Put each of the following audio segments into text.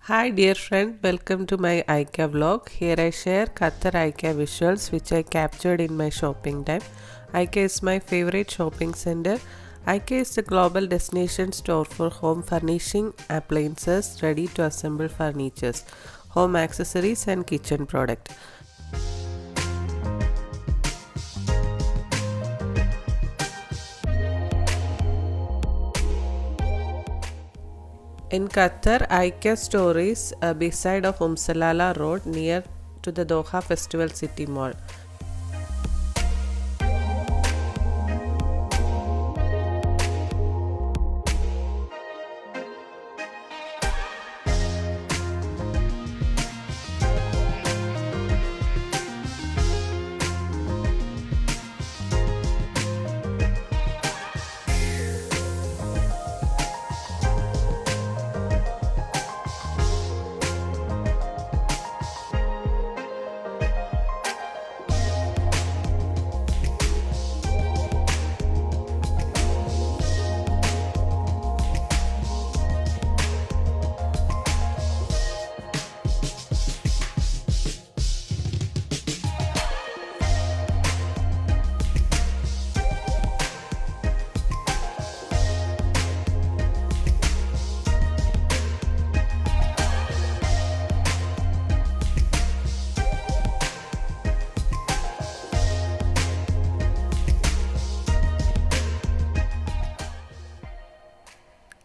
Hi dear friend, welcome to my IKEA vlog. Here I share Qatar IKEA visuals which I captured in my shopping time. IKEA is my favorite shopping center. IKEA is the global destination store for home furnishing, appliances, ready to assemble furniture, home accessories and kitchen product. In Qatar, IKEA store is beside of Salala Road near to the Doha Festival City Mall.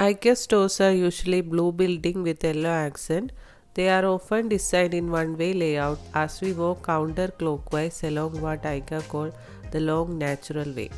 IKEA stores are usually blue building with yellow accent. They are often designed in one-way layout as we walk counterclockwise along what IKEA call the long natural way.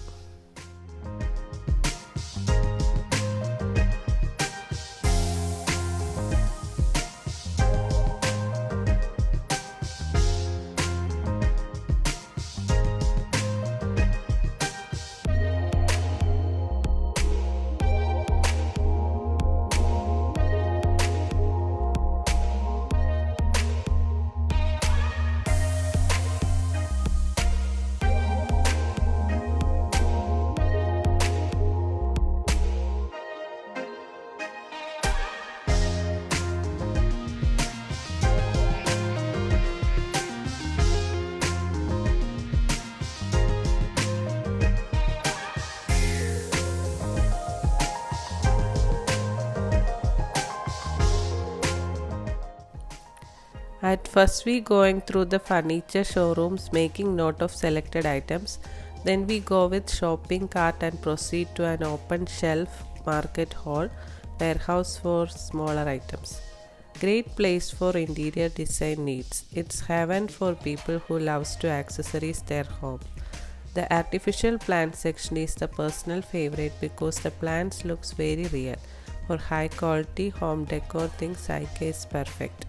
At first we going through the furniture showrooms making note of selected items. Then we go with shopping cart and proceed to an open shelf market hall warehouse for smaller items. Great place for interior design needs. It's heaven for people who loves to accessorize their home. The artificial plant section is the personal favorite because the plants looks very real. For high quality home decor things IKEA is perfect.